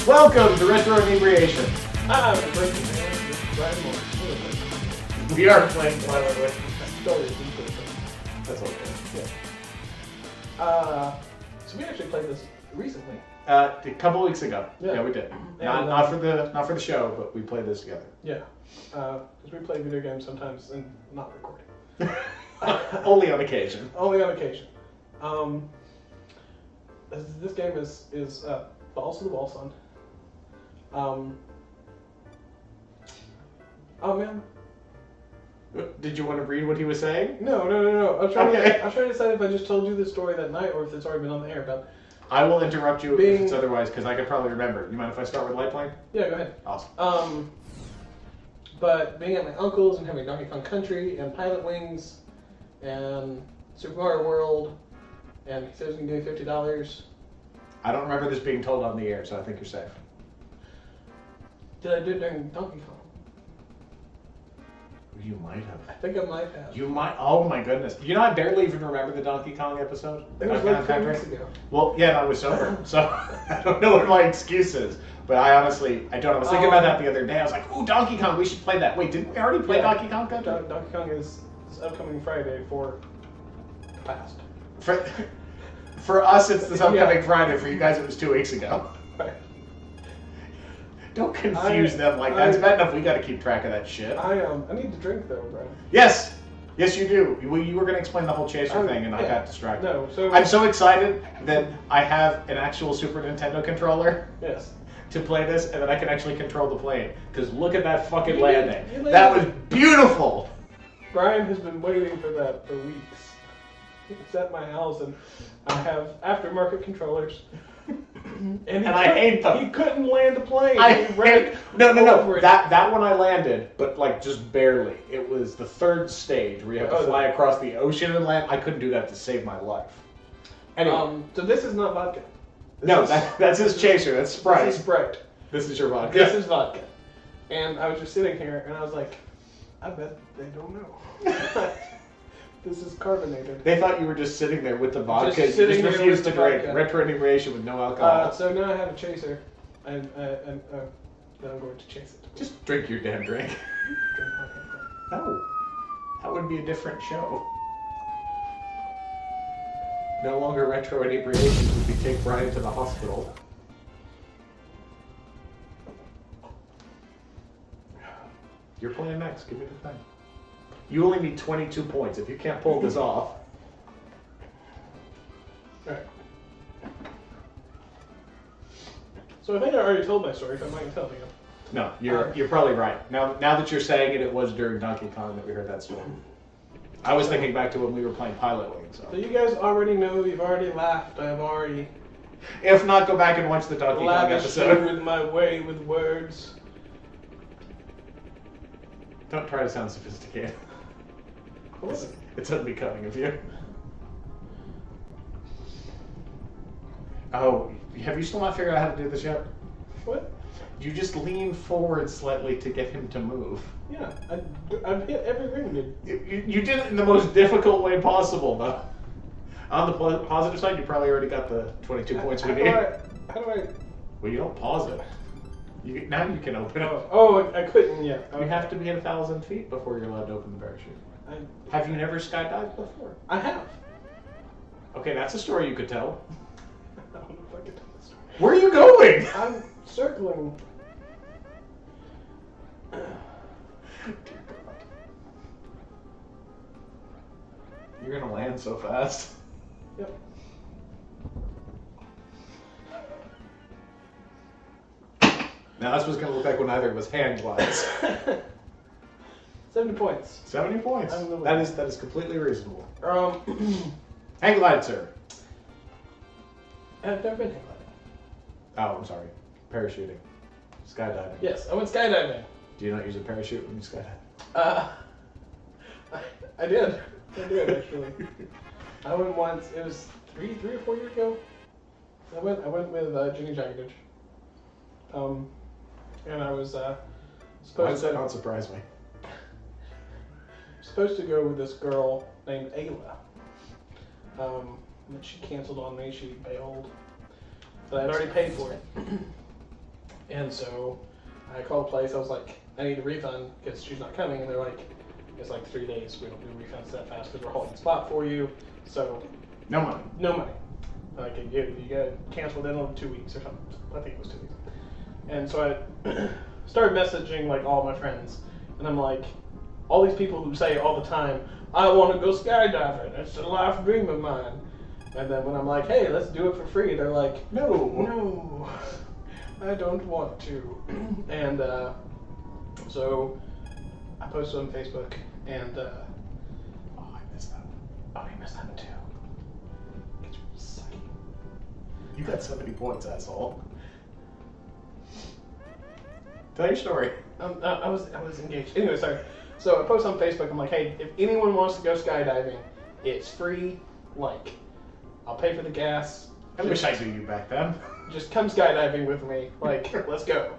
Welcome to Retro Inebriation. I'm the person who Brian Moore. We are playing Pillotwings. That's okay. So we actually played this recently. A couple weeks ago. Yeah. We did. And, Not for the show, but we played this together. Yeah. Because we play video games sometimes and not recording. Only on occasion. Only on occasion. This game is Balls to the Wall, son. Oh man. Did you want to read what he was saying? No. I'm trying to decide if I just told you this story that night or if it's already been on the air. But I will interrupt you if it's otherwise, because I could probably remember. You mind if I start with Light Plane? Yeah, go ahead. Awesome. But being at my uncle's and having Donkey Kong Country and Pillotwings and Super Mario World, and he says he can give me $50. I don't remember this being told on the air, so I think you're safe. Did I do it during Donkey Kong? You might have. I think I might have. You might. Oh my goodness. You know, I barely even remember the Donkey Kong episode. It was like 3 weeks ago. Well, yeah, I was sober, so I don't know what my excuse is. But I honestly, I don't. I was thinking about that the other day. I was like, ooh, Donkey Kong, we should play that. Wait, didn't we already play Donkey Kong Country? Donkey Kong is upcoming Friday for the past. For us, it's this upcoming Friday. For you guys, it was 2 weeks ago. Right. Don't confuse them like that. It's bad enough we got to keep track of that shit. I need to drink though, Brian. Yes, you do. You were going to explain the whole chaser thing, and I got distracted. No, so I'm so excited that I have an actual Super Nintendo controller. Yes. To play this, and then I can actually control the plane. Because look at that fucking landing. You That was beautiful. Brian has been waiting for that for weeks. It's at my house, and I have aftermarket controllers. And I hate them. He couldn't land a plane. No. That one I landed, but like just barely. It was the third stage where you have to fly across the ocean and land. I couldn't do that to save my life. Anyway. So this is not vodka. That's his chaser. That's Sprite. This is Sprite. This is your vodka. This is vodka. And I was just sitting here, and I was like, I bet they don't know. This is carbonated. They thought you were just sitting there with the vodka. Just you just refused to drink. Vodka. Retro Inebriation with no alcohol. So now I have a chaser, and then I'm going to chase it. Just drink your damn drink. No. That would be a different show. No longer Retro Inebriation would be take Brian to the hospital. You're playing next. Give me the thing. You only need 22 points. If you can't pull this off. Alright. So I think I already told my story, but I'm not going to tell it again. No, you're probably right. Now that you're saying it, it was during Donkey Kong that we heard that story. I was thinking back to when we were playing Pillotwings. So you guys already know, you've already laughed, I've already... If not, go back and watch the Donkey Kong episode. With my way with words. Don't try to sound sophisticated. It's unbecoming of you. Oh, have you still not figured out how to do this yet? What? You just lean forward slightly to get him to move. Yeah, I've hit every ring, dude. You did it in the most difficult way possible, though. On the positive side, you probably already got the 22 points we need. How do I... Well, you don't pause it. Now you can open it. Oh, I couldn't yet. You have to be at 1,000 feet before you're allowed to open the parachute. Have you never skydived before? I have. Okay, that's a story you could tell. I don't know if I could tell the story. Where are you going? I'm circling. Dear God. You're gonna land so fast. Yep. Now that's what's gonna look like when either of us hand glides. 70 points. 70 points. That is completely reasonable. Hang glide, sir. I've never been hang gliding. Oh, I'm sorry. Parachuting. Skydiving. Yes, I went skydiving. Do you not use a parachute when you skydive? I did actually. I went once. It was three or 4 years ago. I went with Ginny Jaggeditch. And I was supposed to not surprise me. Supposed to go with this girl named Ayla. But she canceled on me. She bailed. But I'd already paid for it. And so I called the place. I was like, I need a refund because she's not coming. And they're like, it's like 3 days. We don't do refunds that fast because we're holding the spot for you. So no money. No money. Like you got to cancel within 2 weeks or something. I think it was 2 weeks. And so I started messaging like all my friends, and I'm like, all these people who say all the time, I want to go skydiving. It's a life dream of mine. And then when I'm like, hey, let's do it for free, they're like, no, I don't want to. And so I posted on Facebook, and oh, I missed that one. Oh, you missed that one too. It's sucky. You got so many points, asshole. Tell your story. I was engaged. Anyway, sorry. So I post on Facebook. I'm like, hey, if anyone wants to go skydiving, it's free. Like, I'll pay for the gas. I wish I knew you back then. Just come skydiving with me. Like, let's go.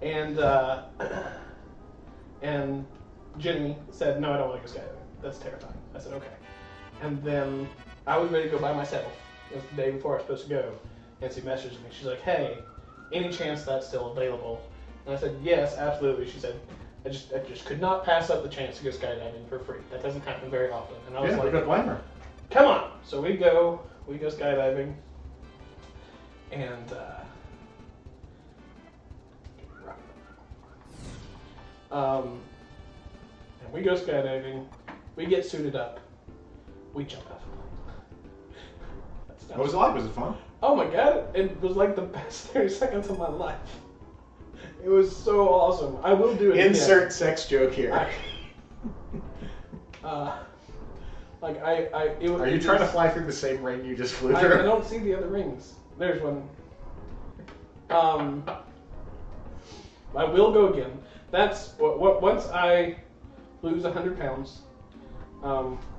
And Jenny said, no, I don't want to go skydiving. That's terrifying. I said, okay. And then I was ready to go by myself. It was the day before I was supposed to go. And she messaged me. She's like, hey, any chance that's still available? And I said, yes, absolutely. She said, I just could not pass up the chance to go skydiving for free. That doesn't happen very often. And I was like, good blame her. Come on. So we go skydiving, and we go skydiving. We get suited up. We jump out. What was it like? Was it fun? Oh my god! It was like the best 30 seconds of my life. It was so awesome. I will do it again. Insert sex joke here. Are you trying to fly through the same ring you just flew I through? don't see the other rings. There's one. I will go again. That's what once I lose 100 pounds,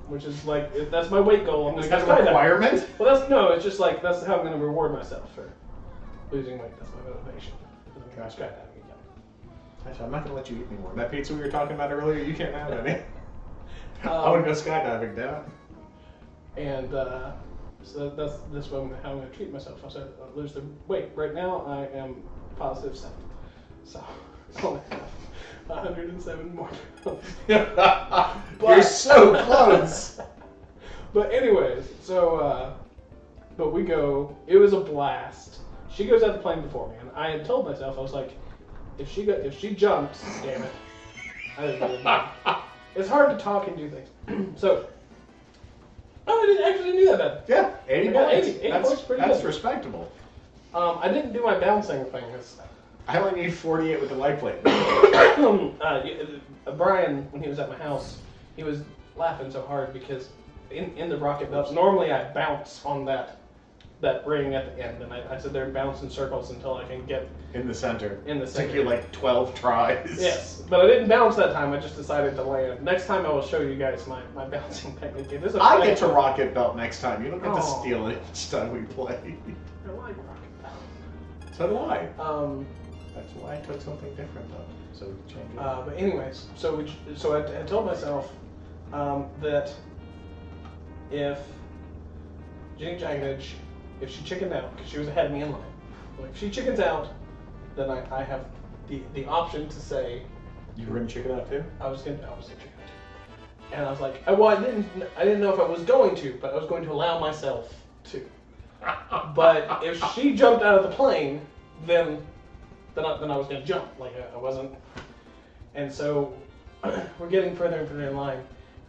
which is like that's my weight goal. I'm is that a requirement? Well, it's just like that's how I'm going to reward myself for losing weight. That's my motivation. Gotcha. Skydiving again. Actually, I'm not going to let you eat anymore. That pizza we were talking about earlier, you can't have any. I want to go skydiving, damn it. And so that's this one how I'm going to treat myself. I said I'll lose the weight. Right now I am positive 7, so I only have 107 more pounds. You're so close. But anyways, so but we go. It was a blast. She goes out the plane before me, and I had told myself I was like, if she jumps, damn it, I didn't really know. It's hard to talk and do things. So, I didn't actually do that bad. Yeah, 80 points. 80 points, pretty That's good. Respectable. I didn't do my bouncing thing. I only need 48 with the light plate. Brian, when he was at my house, he was laughing so hard because in the rocket belts, normally I bounce on that ring at the end, and I sit there and bounce in circles until I can get in the center. Took you like 12 tries. Yes, but I didn't bounce that time. I just decided to land. Next time I will show you guys my bouncing technique. I get to rocket belt next time. You don't get to steal it each time we play. I like rocket belt. So do I. That's why I took something different though, so we could change it. But anyways, so I told myself that if Jenny Jaggededge, if she chickened out, because she was ahead of me in line, like if she chickens out, then I have the option to say. You were gonna chicken out too? I was gonna chicken out too. And I was like, well, I didn't know if I was going to, but I was going to allow myself to. But if she jumped out of the plane, then I was gonna jump. Like I wasn't. And so we're getting further and further in line,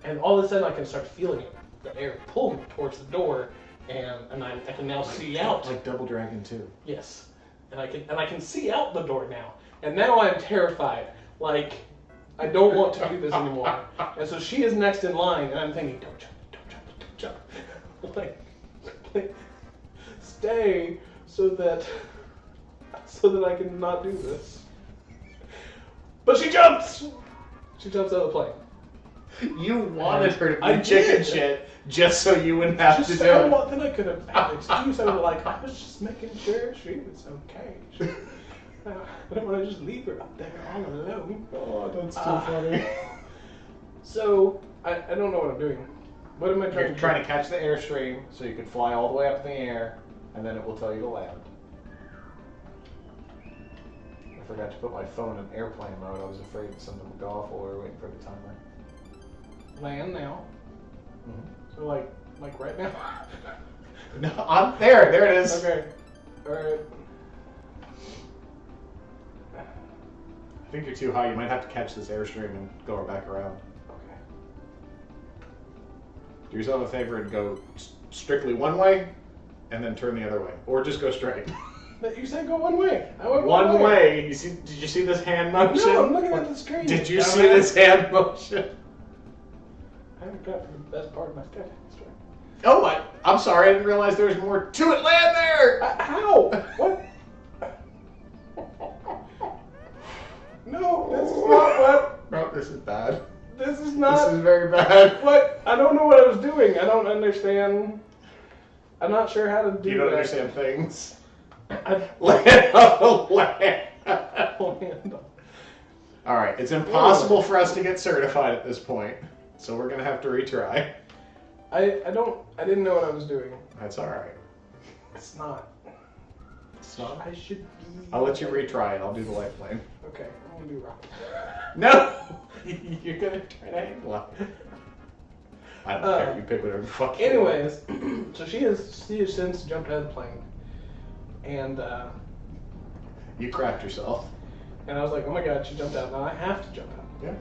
and all of a sudden I can start feeling it, the air pull me towards the door, and I can now see out. Like Double Dragon 2. Yes, and I can see out the door now, and now I'm terrified. Like I don't want to do this anymore. And so she is next in line, and I'm thinking, don't jump, don't jump, don't jump. like stay so that I can not do this. But she jumps! She jumps out of the plane. You wanted her to be chicken shit just so you wouldn't have to do it. Well, then I could have had an excuse. I was like, I was just making sure she was okay. I don't want to just leave her up there all alone. Oh, that's too funny. So, I don't know what I'm doing. What am I trying to do? You're trying to catch the airstream so you can fly all the way up in the air, and then it will tell you to land. forgot to put my phone in airplane mode. I was afraid something would go off while we were waiting for the timer. Land now. Mm-hmm. So like right now. No, I'm there. There it is. Okay. All right. I think you're too high. You might have to catch this airstream and go back around. Okay. Do yourself a favor and go strictly one way, and then turn the other way, or just go straight. But you said go one way. I went one way. You see? Did you see this hand motion? No, I'm looking at the screen. Did you see this hand motion? I haven't got to the best part of my skydiving story. Oh, I'm sorry. I didn't realize there was more to it. Land there. How? What? No, this is not what. No, this is bad. This is not. This is very bad. What? I don't know what I was doing. I don't understand. I'm not sure how to do that. You don't understand things. Land on the land. All right, it's impossible for us to get certified at this point, so we're gonna have to retry. I didn't know what I was doing. That's all right. It's not. It's not. I should be. I'll let you retry it. I'll do the life plane. Okay, I'm gonna do rocket. No, you're gonna try to angle it. I don't care. You pick whatever the fuck. Anyways, so she has since jumped out of the plane, and you cracked yourself. And I was like, oh my god, she jumped out. Now I have to jump out. Yeah.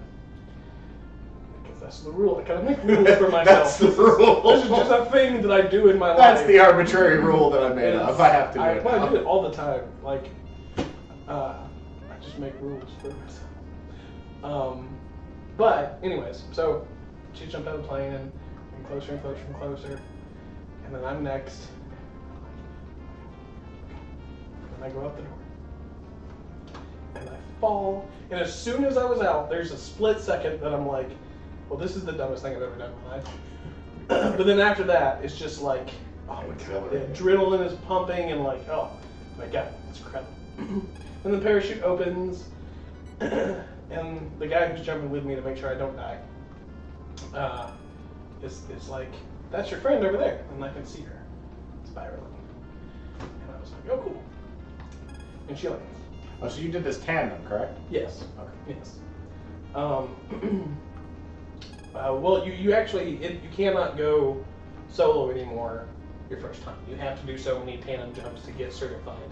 Because that's the rule. I kind of make rules for myself. That's the rule. This is just a thing that I do in my life. That's the arbitrary rule that I made up. I have to do it. I do it all the time. Like, I just make rules for myself. But anyways, so she jumped out of the plane and closer and closer and closer, and then I'm next. And I go out the door. And I fall, and as soon as I was out, there's a split second that I'm like, well, this is the dumbest thing I've ever done in my life. But then after that, it's just like, oh my god, the adrenaline is pumping, and like, oh my god, it's incredible. And the parachute opens, and the guy who's jumping with me to make sure I don't die is like, that's your friend over there, and I can see her spiraling. And I was like, oh cool. And she lands. Oh, so you did this tandem, correct? Yes. Okay. Yes. Well, you actually you cannot go solo anymore your first time. You have to do so many tandem jumps to get certified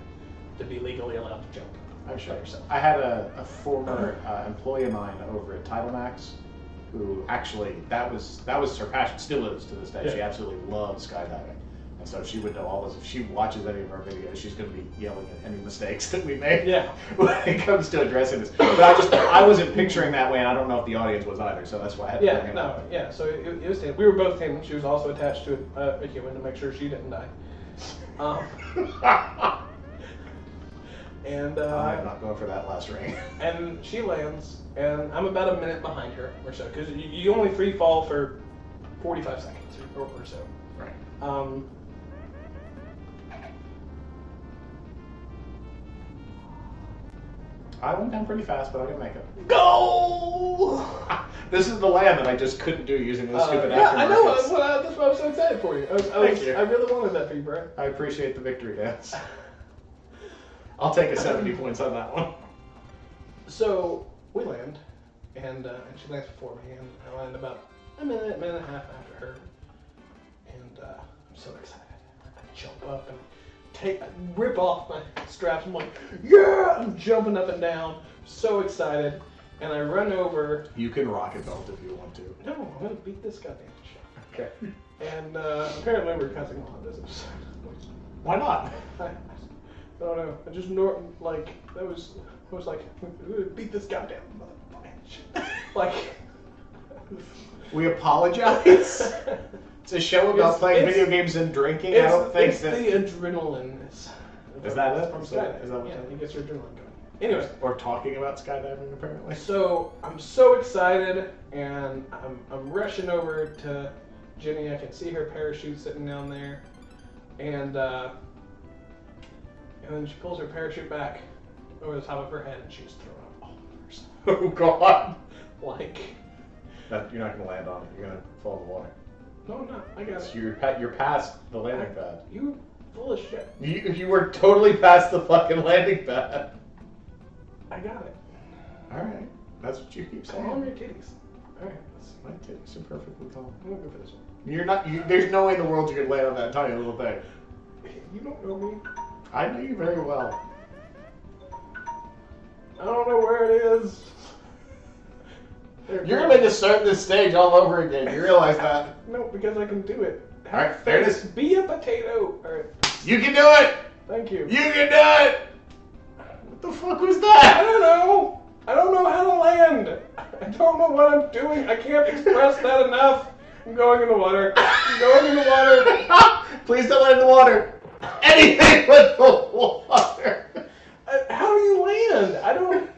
to be legally allowed to jump. I'm sure. I had a former employee of mine over at Title Max, who actually that was her passion, still is to this day. Yeah. She absolutely loves skydiving. And so she would know all this. If she watches any of our videos, she's going to be yelling at any mistakes that we made when it comes to addressing this. But I wasn't picturing that way, and I don't know if the audience was either, so that's why I had to bring it up. Yeah, so it was we were both tandem. She was also attached to a human to make sure she didn't die. And I'm not going for that last ring. And she lands, and I'm about a minute behind her or so, because you only free fall for 45 seconds or so. Right. I went down pretty fast, but I didn't make it. Go! This is the land that I just couldn't do using those stupid aftermarkets. Yeah, I know. That's why I was so excited for you. Thank you. I really wanted that for you, Brett. I appreciate the victory dance. I'll take a 70 points on that one. So we land, and she lands before me, and I land about a minute and a half after her. And I'm so excited. I jump up and rip off my straps. I'm like, yeah! I'm jumping up and down, so excited. And I run over. You can rocket belt if you want to. No, I'm gonna beat this goddamn shit. Okay. And apparently we're cutting a lot of this episode. Why not? I don't know. I just like that was. I was like, beat this goddamn motherfucker. Like. We apologize. It's a show about playing video games and drinking. I don't think it's the adrenaline. Is that it? From Is that what it gets your adrenaline going. Anyways. Or talking about skydiving, apparently. So I'm so excited, and I'm rushing over to Jenny. I can see her parachute sitting down there, and then she pulls her parachute back over the top of her head, and she's throwing up all over herself. Oh God! Like. You're not going to land on it. You're going to fall in the water. No, I'm not. I got it. You're past the landing pad. You full of shit. You were totally past the fucking landing pad. I got it. All right. That's what you keep saying. Call them your titties. All right. My titties are perfectly calm. I'm gonna go for this one. You're not. There's no way in the world you could land on that tiny little thing. You don't know me. I know you very well. I don't know where it is. You're going to start this stage all over again. You realize that? No, because I can do it. All right, there it is. Be a potato. All right. You can do it. Thank you. You can do it. What the fuck was that? I don't know. I don't know how to land. I don't know what I'm doing. I can't express that enough. I'm going in the water. I'm going in the water. Please don't land in the water. Anything but the water. How do you land? I don't.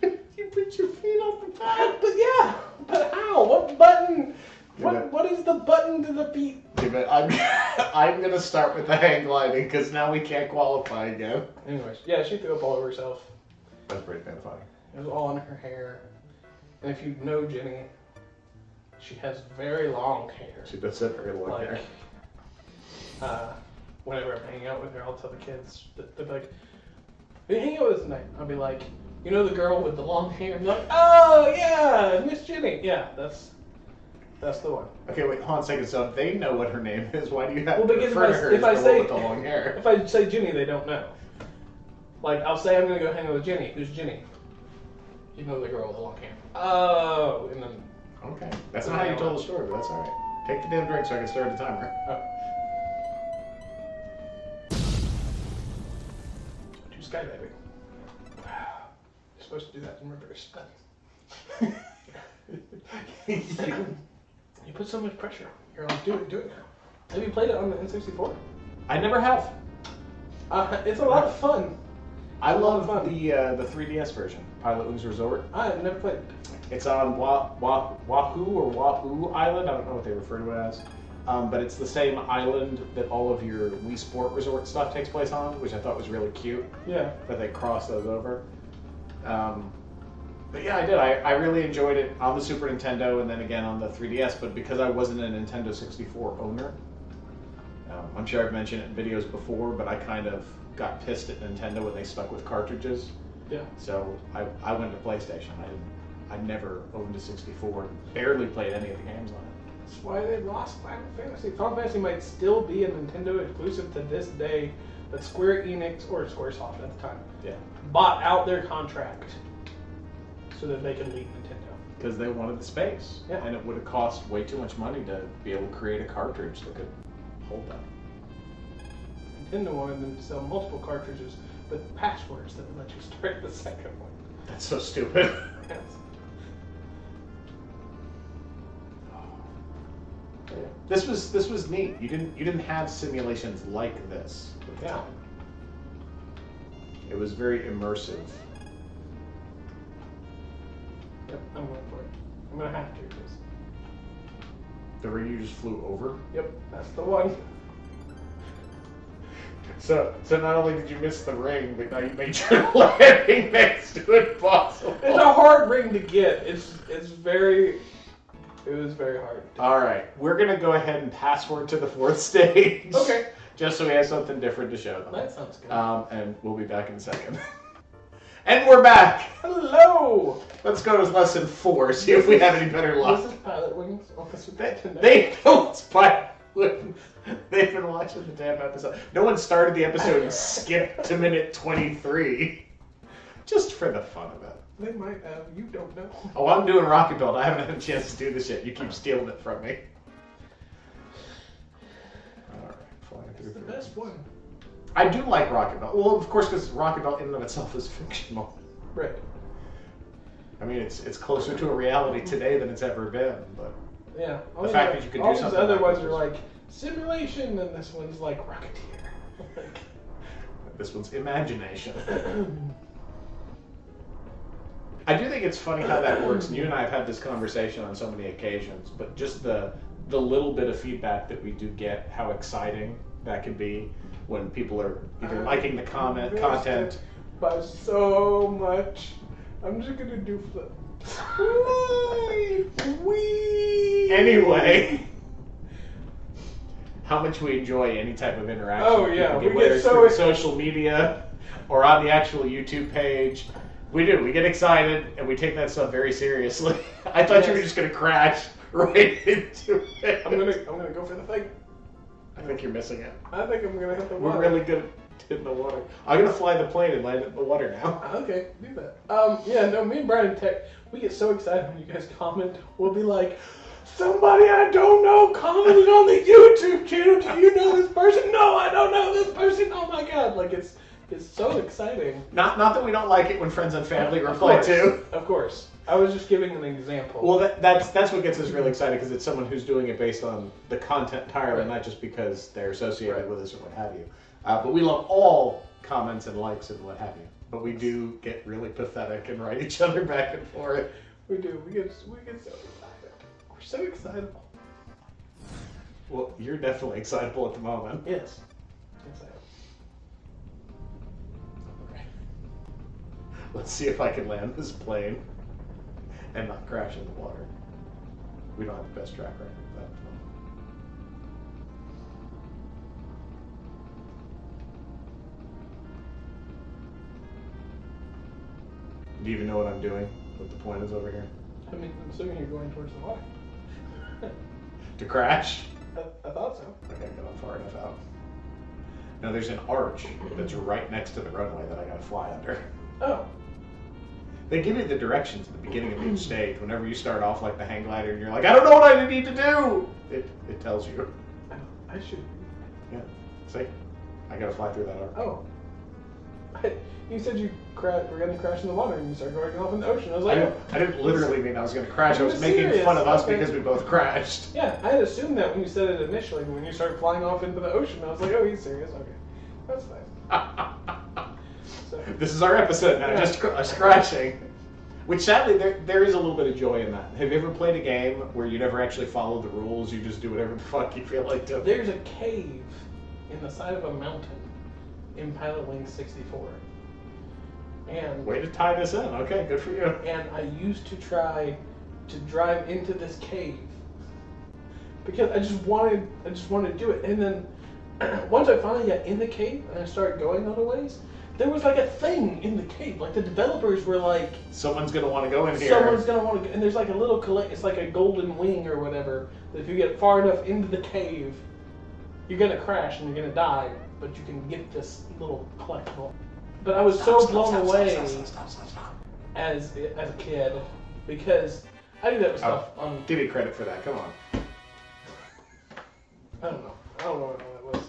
You put your feet on the pad. But yeah. But how? What button? What is the button to the feet? I'm gonna start with the hang gliding because now we can't qualify again. Anyways, yeah, she threw up all over herself. That's pretty kind of funny. It was all in her hair. And if you know Jenny, she has very long hair. She does have very long hair. Whenever I'm hanging out with her, I'll tell the kids, they'll be like, "Are you hanging out with us tonight?" I'll be like, "You know the girl with the long hair?" I'm like, "Oh yeah, Miss Jenny. Yeah, that's the one." Okay, wait, hold on a second. So they know what her name is. Why do you have to refer to her as the one with the long hair? If I say Jenny, they don't know. Like, I'll say I'm gonna go hang out with Jenny. Who's Jenny? You know the girl with the long hair. Oh, and then. Okay, that's not how you told the story, but that's all right. Take the damn drink so I can start the timer. Oh. Do skydiving. You're supposed to do that in reverse. You put so much pressure. You're like, do it now. Have you played it on the N64? I never have. It's a lot of fun. I love the 3DS version, Pilotwings Resort. I've never played it. It's on Wahoo or Wahoo Island. I don't know what they refer to it as. But it's the same island that all of your Wii Sport Resort stuff takes place on, which I thought was really cute. Yeah. That they cross those over. But yeah, I did. I really enjoyed it on the Super Nintendo and then again on the 3DS, but because I wasn't a Nintendo 64 owner, I'm sure I've mentioned it in videos before, but I kind of got pissed at Nintendo when they stuck with cartridges. Yeah. So I went to PlayStation. I never owned a 64 and barely played any of the games on it. That's why they lost Final Fantasy. Final Fantasy might still be a Nintendo exclusive to this day, but Square Enix, or Squaresoft at the time, bought out their contract so that they can leave Nintendo. Because they wanted the space. Yeah. And it would have cost way too much money to be able to create a cartridge that could hold that. Nintendo wanted them to sell multiple cartridges with passwords that would let you start the second one. That's so stupid. Yes. This was neat. You didn't have simulations like this at the time. It was very immersive. Yep, I'm going for it. I'm gonna have to, because. The ring you just flew over? Yep, that's the one. So not only did you miss the ring, but now you made your landing next to it possible. It's a hard ring to get. It was very hard. All right, we're gonna go ahead and password to the fourth stage. Okay. Just so we have something different to show them. That sounds good. And we'll be back in a second. And we're back. Hello. Let's go to lesson 4. See if we have any better luck. This is Pilotwings. Officer They know it's Pilotwings. They've been watching the damn episode. No one started the episode and skipped to minute 23. Just for the fun of it. They might have. You don't know. Oh, I'm doing Rocket Belt. I haven't had a chance to do this yet. You keep stealing it from me. Alright, flying through. It's the best one. I do like Rocket Belt. Well, of course, because Rocket Belt in and of itself is fictional. Right. I mean, it's closer to a reality today than it's ever been, but... Yeah. The fact that you could do something all these other like ones this are like simulation, and this one's like Rocketeer. This one's imagination. I do think it's funny how that works, and you and I have had this conversation on so many occasions, but just the little bit of feedback that we do get, how exciting that could be when people are either liking the content. By so much. I'm just gonna do flips. Whee! Anyway, how much we enjoy any type of interaction. Oh yeah, we get whether it's so through social media or on the actual YouTube page. We do. We get excited, and we take that stuff very seriously. I thought you were just going to crash right into it. I'm gonna go for the thing. I think you're missing it. I think I'm going to hit the water. We're really good at hitting the water. I'm going to fly the plane and land it in the water now. Okay, do that. Yeah, no, me and Brian Tech, we get so excited when you guys comment. We'll be like, somebody I don't know commented on the YouTube channel. Do you know this person? No, I don't know this person. Oh my god, like it's so exciting. Not that we don't like it when friends and family reply too. Of course. I was just giving an example. Well, that's what gets us really excited, because it's someone who's doing it based on the content entirely, not just because they're associated with us or what have you. But we love all comments and likes and what have you. But we do get really pathetic and write each other back and forth. We do. We get so excited. We're so excitable. Well, you're definitely excitable at the moment. Yes. Excited. Okay. Let's see if I can land this plane and not crash in the water. We don't have the best track record with that. Do you even know what I'm doing? What the point is over here? I mean, I'm assuming you're going towards the water. To crash? I thought so. Okay, got far enough out. Now there's an arch that's right next to the runway that I gotta fly under. Oh. They give you the directions at the beginning of each stage. Whenever you start off like the hang glider and you're like, I don't know what I need to do! It tells you. I should. Yeah, see? I gotta fly through that arch. Oh. You said we're going to crash in the water and you started going off in the ocean. I was like, I didn't literally mean I was gonna crash. I was making fun of us because we both crashed. Yeah, I had assumed that when you said it initially, when you started flying off into the ocean. I was like, oh, he's serious. Okay. That's fine. So. This is our episode now, just us crashing. Which sadly, there is a little bit of joy in that. Have you ever played a game where you never actually follow the rules, you just do whatever the fuck you feel like doing? There's a cave in the side of a mountain in Pillotwings 64. And way to tie this in. Okay, good for you. And I used to try to drive into this cave because I just wanted to do it. And then once I finally got in the cave and I started going other ways, there was like a thing in the cave. Like the developers were like, someone's gonna want to go in here. Someone's gonna want to go, and there's like a little it's like a golden wing or whatever. That if you get far enough into the cave, you're gonna crash and you're gonna die, but you can get this little collectible. But I was so blown away as a kid because I knew that was stuff on. Give me credit for that. Come on. I don't know what that was.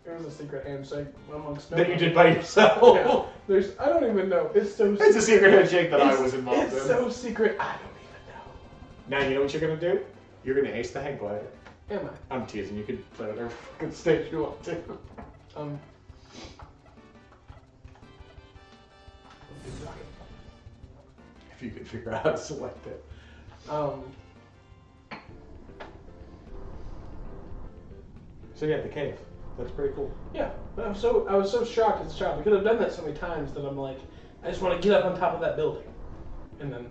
It was a secret handshake amongst. That you did by yourself. Yeah. I don't even know. It's so. It's a secret handshake that I was involved in. It's so secret. I don't even know. Now you know what you're gonna do. You're gonna ace the hang glider. Am I? I'm teasing. You can play whatever fucking stage you want to. If you could figure out how to select it. So yeah, the cave. That's pretty cool. Yeah, I was so shocked as a child because I've done that so many times that I'm like, I just want to get up on top of that building, and then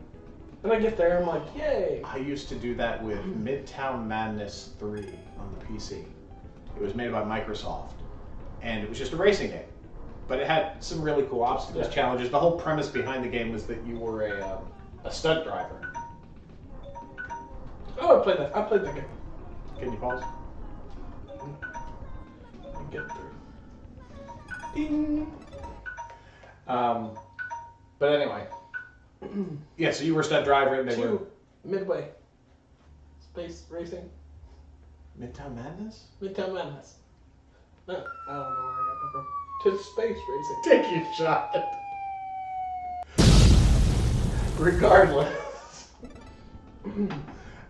I get there, I'm like, yay! I used to do that with Midtown Madness 3 on the PC. It was made by Microsoft, and it was just a racing game. But it had some really cool obstacles, challenges. The whole premise behind the game was that you were a stunt driver. Oh, I played that game. Can you pause? Get through. Ding. But anyway. Yeah, so you were a stunt driver and they were... Midway. Space racing. Midtown Madness? Midtown Madness. No, I don't know where I got that from. To space racing. Take your shot. Regardless.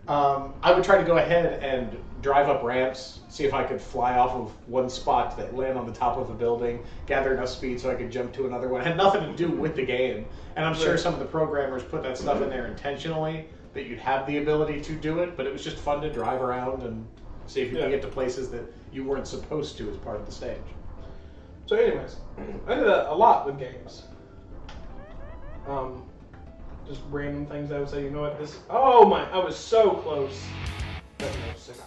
I would try to go ahead and drive up ramps, see if I could fly off of one spot that land on the top of a building, gather enough speed so I could jump to another one. It had nothing to do with the game. And I'm sure some of the programmers put that stuff in there intentionally, that you'd have the ability to do it, but it was just fun to drive around and see if you could get to places that you weren't supposed to as part of the stage. So anyways, I did that a lot with games. Just random things I would say, you know what, I was so close. That's no cigar.